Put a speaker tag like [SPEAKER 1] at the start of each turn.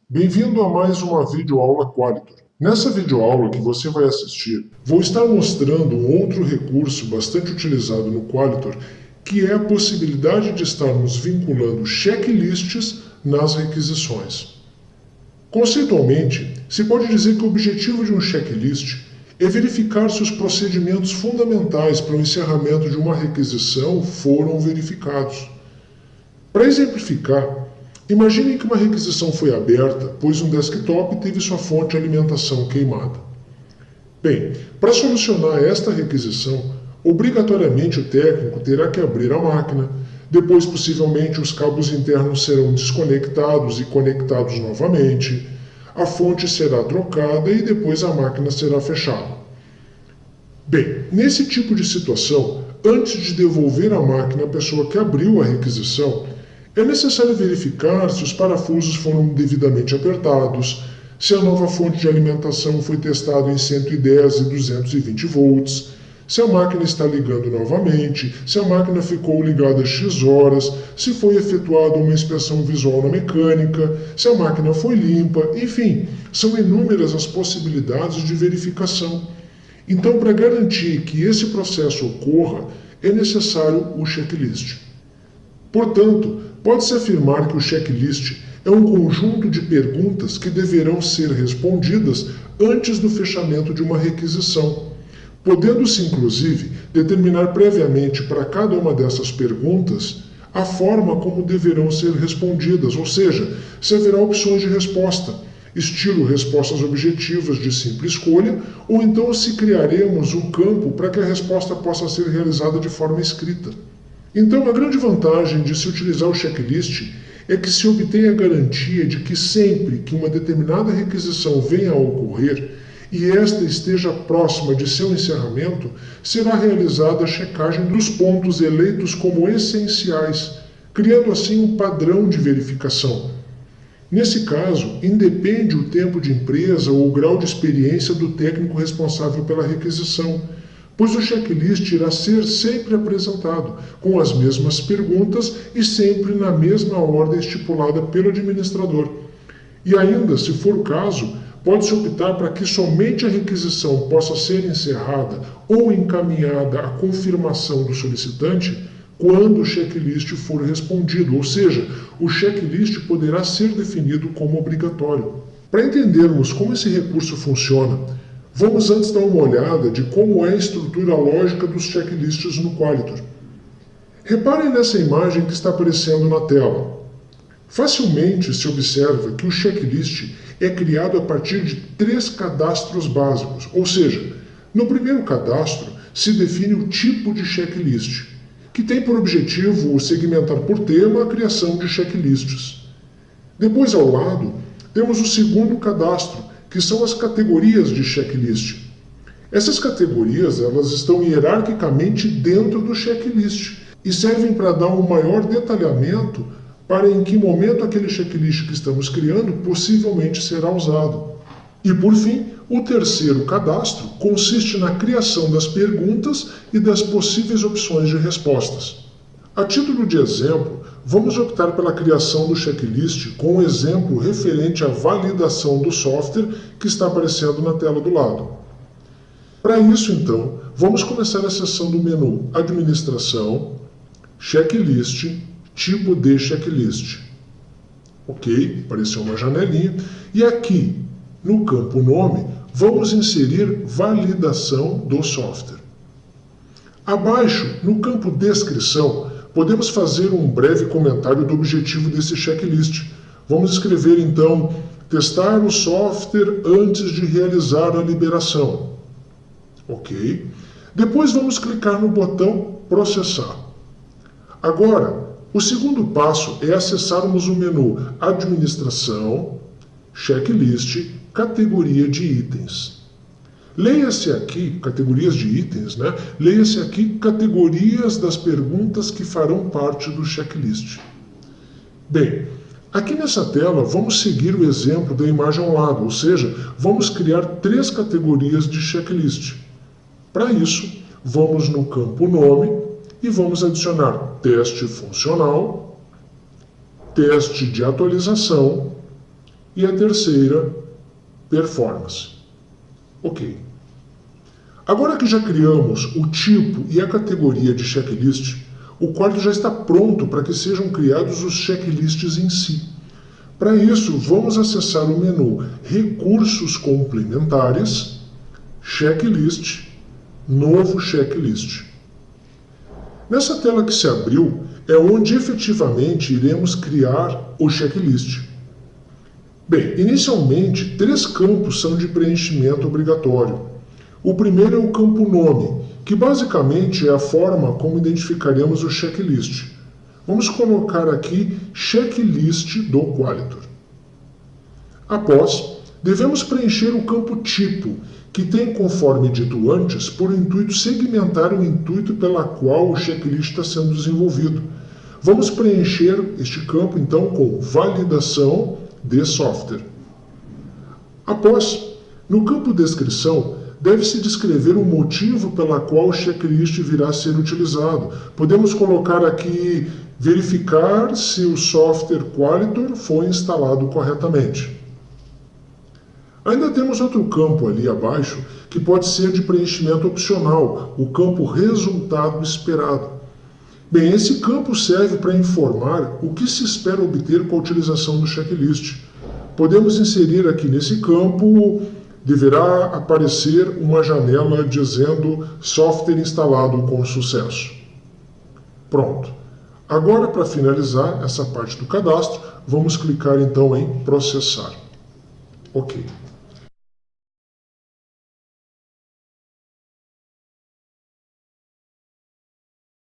[SPEAKER 1] Bem-vindo a mais uma videoaula Qualitor. Nessa videoaula que você vai assistir, vou estar mostrando um outro recurso bastante utilizado no Qualitor, que é a possibilidade de estarmos vinculando checklists nas requisições. Conceitualmente, se pode dizer que o objetivo de um checklist é verificar se os procedimentos fundamentais para o encerramento de uma requisição foram verificados. Para exemplificar, imaginem que uma requisição foi aberta, pois um desktop teve sua fonte de alimentação queimada. Bem, para solucionar esta requisição, obrigatoriamente o técnico terá que abrir a máquina, depois possivelmente os cabos internos serão desconectados e conectados novamente, a fonte será trocada e depois a máquina será fechada. Bem, nesse tipo de situação, antes de devolver a máquina à pessoa que abriu a requisição, é necessário verificar se os parafusos foram devidamente apertados, se a nova fonte de alimentação foi testada em 110 e 220 volts, se a máquina está ligando novamente, se a máquina ficou ligada X horas, se foi efetuada uma inspeção visual na mecânica, se a máquina foi limpa, enfim, são inúmeras as possibilidades de verificação. Então, para garantir que esse processo ocorra, é necessário o checklist. Portanto, pode-se afirmar que o checklist é um conjunto de perguntas que deverão ser respondidas antes do fechamento de uma requisição, podendo-se, inclusive, determinar previamente para cada uma dessas perguntas a forma como deverão ser respondidas, ou seja, se haverá opções de resposta, estilo respostas objetivas de simples escolha, ou então se criaremos um campo para que a resposta possa ser realizada de forma escrita. Então, a grande vantagem de se utilizar o checklist é que se obtém a garantia de que sempre que uma determinada requisição venha a ocorrer e esta esteja próxima de seu encerramento, será realizada a checagem dos pontos eleitos como essenciais, criando assim um padrão de verificação. Nesse caso, independe o tempo de empresa ou o grau de experiência do técnico responsável pela requisição, pois o checklist irá ser sempre apresentado, com as mesmas perguntas e sempre na mesma ordem estipulada pelo administrador. E ainda, se for o caso, pode-se optar para que somente a requisição possa ser encerrada ou encaminhada à confirmação do solicitante quando o checklist for respondido, ou seja, o checklist poderá ser definido como obrigatório. Para entendermos como esse recurso funciona, vamos antes dar uma olhada de como é a estrutura lógica dos checklists no Qualitor. Reparem nessa imagem que está aparecendo na tela. Facilmente se observa que o checklist é criado a partir de 3 cadastros básicos, ou seja, no primeiro cadastro se define o tipo de checklist, que tem por objetivo segmentar por tema a criação de checklists. Depois, ao lado, temos o segundo cadastro, que são as categorias de checklist. Essas categorias elas estão hierarquicamente dentro do checklist e servem para dar um maior detalhamento para em que momento aquele checklist que estamos criando possivelmente será usado. E por fim, o terceiro cadastro consiste na criação das perguntas e das possíveis opções de respostas. A título de exemplo, vamos optar pela criação do checklist com um exemplo referente à validação do software que está aparecendo na tela do lado. Para isso, então, vamos começar a seção do menu Administração, Checklist, Tipo de Checklist. Ok, apareceu uma janelinha. E aqui, no campo Nome, vamos inserir Validação do software. Abaixo, no campo Descrição, podemos fazer um breve comentário do objetivo desse checklist. Vamos escrever, então, testar o software antes de realizar a liberação. Ok? Depois vamos clicar no botão Processar. Agora, o segundo passo é acessarmos o menu Administração, Checklist, Categoria de Itens. Leia-se aqui, categorias de itens, Leia-se aqui categorias das perguntas que farão parte do checklist. Bem, aqui nessa tela vamos seguir o exemplo da imagem ao lado, ou seja, vamos criar 3 categorias de checklist. Para isso, vamos no campo Nome e vamos adicionar teste funcional, teste de atualização e a terceira, performance. Ok. Agora que já criamos o tipo e a categoria de checklist, o Quality já está pronto para que sejam criados os checklists em si. Para isso, vamos acessar o menu Recursos Complementares, Checklist, Novo Checklist. Nessa tela que se abriu, é onde efetivamente iremos criar o checklist. Bem, inicialmente, 3 campos são de preenchimento obrigatório. O primeiro é o campo nome, que basicamente é a forma como identificaremos o checklist. Vamos colocar aqui checklist do Qualitor. Após, devemos preencher o campo tipo, que tem, conforme dito antes, por intuito segmentar o intuito pela qual o checklist está sendo desenvolvido. Vamos preencher este campo, então, com validação de software. Após, no campo descrição, deve-se descrever o motivo pela qual o checklist virá a ser utilizado. Podemos colocar aqui, verificar se o software Qualitor foi instalado corretamente. Ainda temos outro campo ali abaixo, que pode ser de preenchimento opcional, o campo resultado esperado. Bem, esse campo serve para informar o que se espera obter com a utilização do checklist. Podemos inserir aqui nesse campo, deverá aparecer uma janela dizendo software instalado com sucesso. Pronto. Agora, para finalizar essa parte do cadastro, vamos clicar então em processar. Ok.